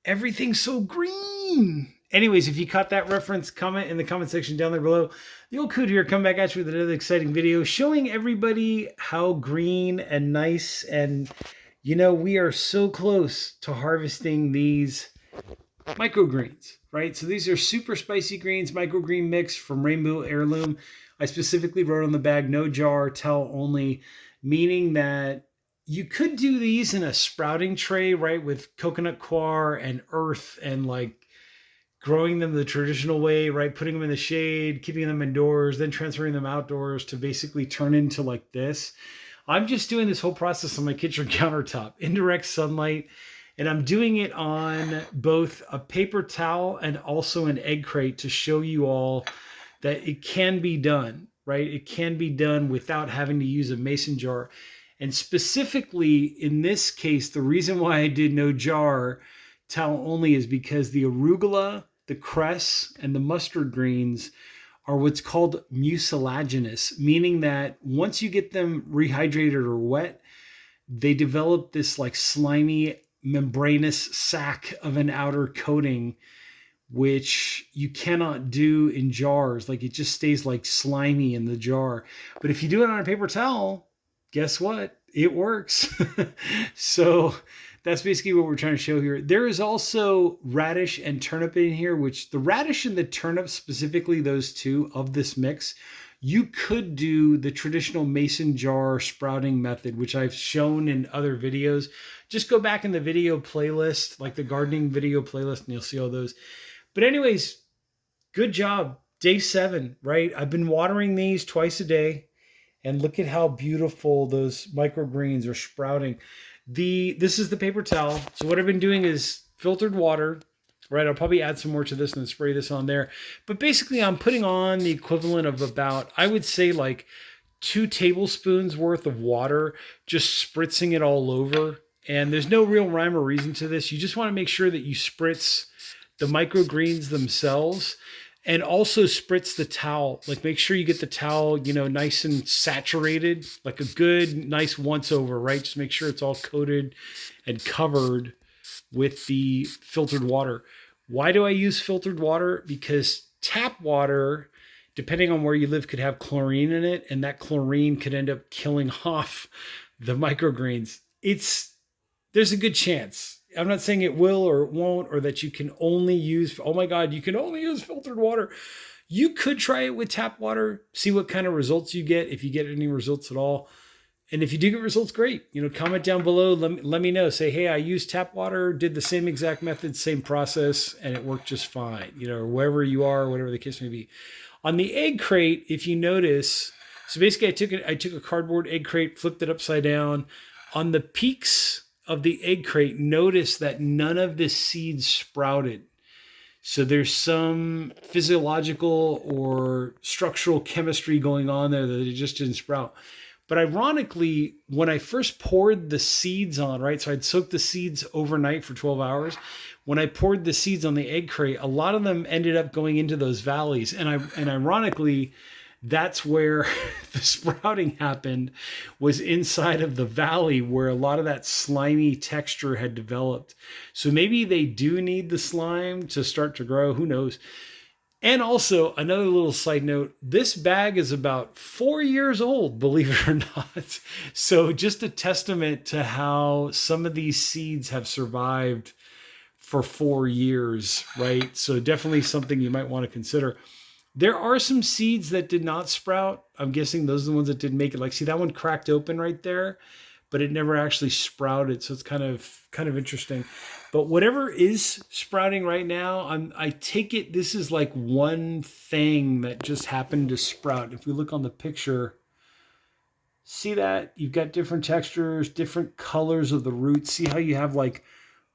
everything's so green. Anyways, if you caught that reference, comment in the comment section down there below. The old coot here, come back at you with another exciting video showing everybody how green and nice, and we are so close to harvesting these microgreens, right? So these are super spicy greens, microgreen mix from Rainbow Heirloom. I specifically wrote on the bag, no jar, tell only, meaning that you could do these in a sprouting tray, right? With coconut coir and earth and like growing them the traditional way, right? Putting them in the shade, keeping them indoors, then transferring them outdoors to basically turn into like this. I'm just doing this whole process on my kitchen countertop, indirect sunlight, and I'm doing it on both a paper towel and also an egg crate to show you all that it can be done, right? It can be done without having to use a mason jar. And specifically in this case, the reason why I did no jar, towel only, is because the arugula, the cress, and the mustard greens are what's called mucilaginous, meaning that once you get them rehydrated or wet, they develop this like slimy membranous sac of an outer coating, which you cannot do in jars. Like it just stays like slimy in the jar. But if you do it on a paper towel, guess what? It works. So that's basically what we're trying to show here. There is also radish and turnip in here, which the radish and the turnip, specifically those two of this mix, you could do the traditional mason jar sprouting method, which I've shown in other videos. Just go back in the video playlist, like the gardening video playlist, and you'll see all those. But anyways, good job. Day 7, right? I've been watering these twice a day, and look at how beautiful those microgreens are sprouting. This is the paper towel. So what I've been doing is filtered water, right? I'll probably add some more to this and then spray this on there. But basically I'm putting on the equivalent of about, I would say like 2 tablespoons worth of water, just spritzing it all over. And there's no real rhyme or reason to this. You just want to make sure that you spritz the microgreens themselves and also spritz the towel. Like make sure you get the towel, nice and saturated, like a good, nice once over, right? Just make sure it's all coated and covered with the filtered water. Why do I use filtered water? Because tap water, depending on where you live, could have chlorine in it, and that chlorine could end up killing off the microgreens. There's a good chance. I'm not saying it will or it won't, or that you can only use, oh my God, you can only use filtered water. You could try it with tap water, see what kind of results you get, if you get any results at all. And if you do get results, great. Comment down below. Let me know. Say, hey, I used tap water, did the same exact method, same process, and it worked just fine. Or wherever you are, whatever the case may be. On the egg crate, if you notice, so basically I took a cardboard egg crate, flipped it upside down. On the peaks of the egg crate, notice that none of the seeds sprouted. So there's some physiological or structural chemistry going on there that it just didn't sprout. But ironically, when I first poured the seeds on, right, so I'd soaked the seeds overnight for 12 hours. When I poured the seeds on the egg crate, a lot of them ended up going into those valleys. And ironically, that's where the sprouting happened, was inside of the valley where a lot of that slimy texture had developed. So maybe they do need the slime to start to grow. Who knows? And also, another little side note, this bag is about 4 years old, believe it or not. So just a testament to how some of these seeds have survived for 4 years, right? So definitely something you might want to consider. There are some seeds that did not sprout. I'm guessing those are the ones that didn't make it. Like, see that one cracked open right there, but it never actually sprouted. So it's kind of interesting. But whatever is sprouting right now, I take it this is like one thing that just happened to sprout. If we look on the picture, see that? You've got different textures, different colors of the roots. See how you have like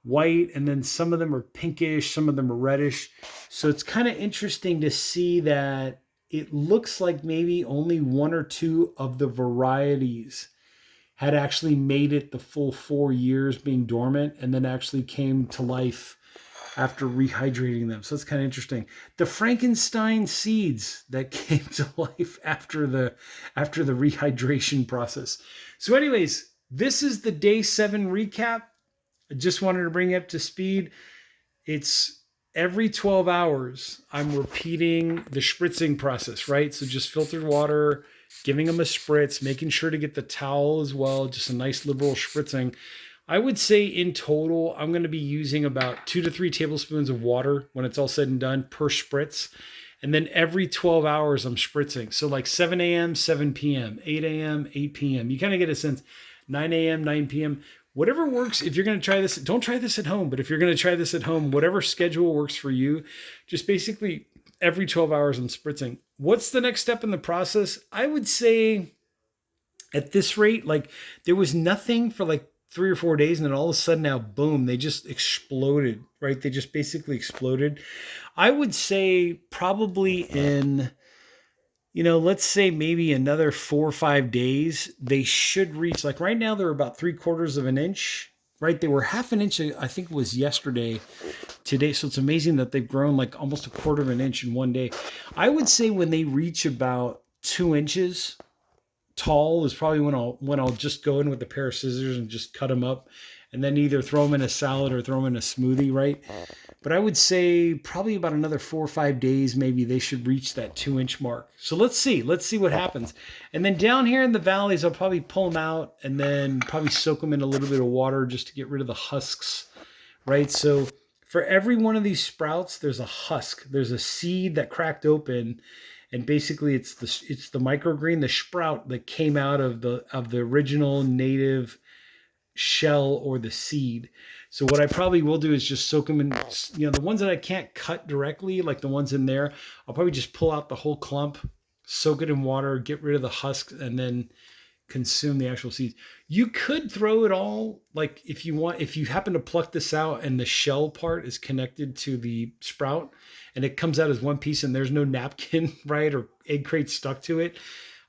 white, and then some of them are pinkish, some of them are reddish. So it's kind of interesting to see that it looks like maybe only 1 or 2 of the varieties had actually made it the full 4 years being dormant, and then actually came to life after rehydrating them. So it's kind of interesting. The Frankenstein seeds that came to life after the rehydration process. So anyways, this is the day 7 recap. I just wanted to bring you up to speed. it's every 12 hours, I'm repeating the spritzing process, right? So just filtered water, giving them a spritz, making sure to get the towel as well, just a nice liberal spritzing. I would say in total, I'm going to be using about 2 to 3 tablespoons of water when it's all said and done per spritz. And then every 12 hours, I'm spritzing. So like 7 a.m., 7 p.m., 8 a.m., 8 p.m. You kind of get a sense, 9 a.m., 9 p.m. Whatever works. If you're going to try this, don't try this at home. But if you're going to try this at home, whatever schedule works for you, just basically every 12 hours, I'm spritzing. What's the next step in the process? I would say at this rate, like there was nothing for like 3 or 4 days, and then all of a sudden now, boom, they just exploded, right? They just basically exploded. I would say probably in, let's say maybe another 4 or 5 days, they should reach, like right now, they're about 3/4 of an inch, right? They were half an inch, I think it was yesterday, today. So it's amazing that they've grown like almost 1/4 of an inch in one day. I would say when they reach about 2 inches tall is probably when I'll just go in with a pair of scissors and just cut them up, and then either throw them in a salad or throw them in a smoothie, right? But I would say probably about another 4 or 5 days, maybe they should reach that 2-inch mark. So let's see what happens. And then down here in the valleys, I'll probably pull them out and then probably soak them in a little bit of water just to get rid of the husks, right? So for every one of these sprouts, there's a husk. There's a seed that cracked open. And basically, it's the microgreen, the sprout that came out of the original native shell or the seed. So what I probably will do is just soak them in, the ones that I can't cut directly, like the ones in there, I'll probably just pull out the whole clump, soak it in water, get rid of the husks, and then consume the actual seeds. You could throw it all, like if you happen to pluck this out and the shell part is connected to the sprout and it comes out as one piece and there's no napkin, right, or egg crate stuck to it,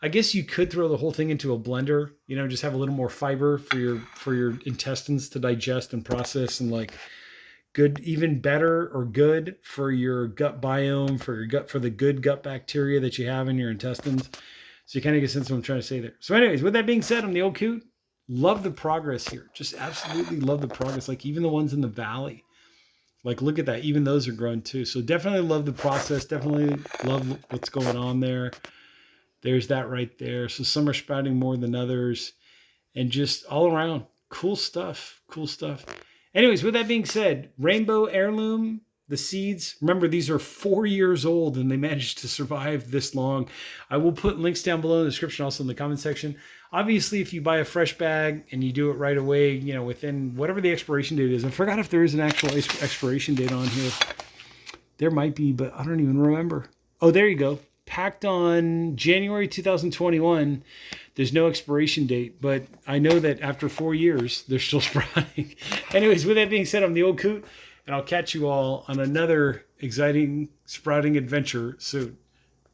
I guess you could throw the whole thing into a blender, just have a little more fiber for your intestines to digest and process, and like good, even better or good for your gut biome, for the good gut bacteria that you have in your intestines. So you kind of get a sense of what I'm trying to say there. So anyways, with that being said, I'm the old coot. Love the progress here. Just absolutely love the progress. Like even the ones in the valley, like look at that. Even those are grown too. So definitely love the process. Definitely love what's going on there. There's that right there. So some are sprouting more than others, and just all around cool stuff. Cool stuff. Anyways, with that being said, Rainbow Heirloom, the seeds, remember these are 4 years old and they managed to survive this long. I will put links down below in the description, also in the comment section. Obviously, if you buy a fresh bag and you do it right away, within whatever the expiration date is. I forgot if there is an actual expiration date on here. There might be, but I don't even remember. Oh, there you go. Packed on January 2021. There's no expiration date, but I know that after 4 years, they're still sprouting. Anyways, with that being said, I'm the old coot, and I'll catch you all on another exciting sprouting adventure soon.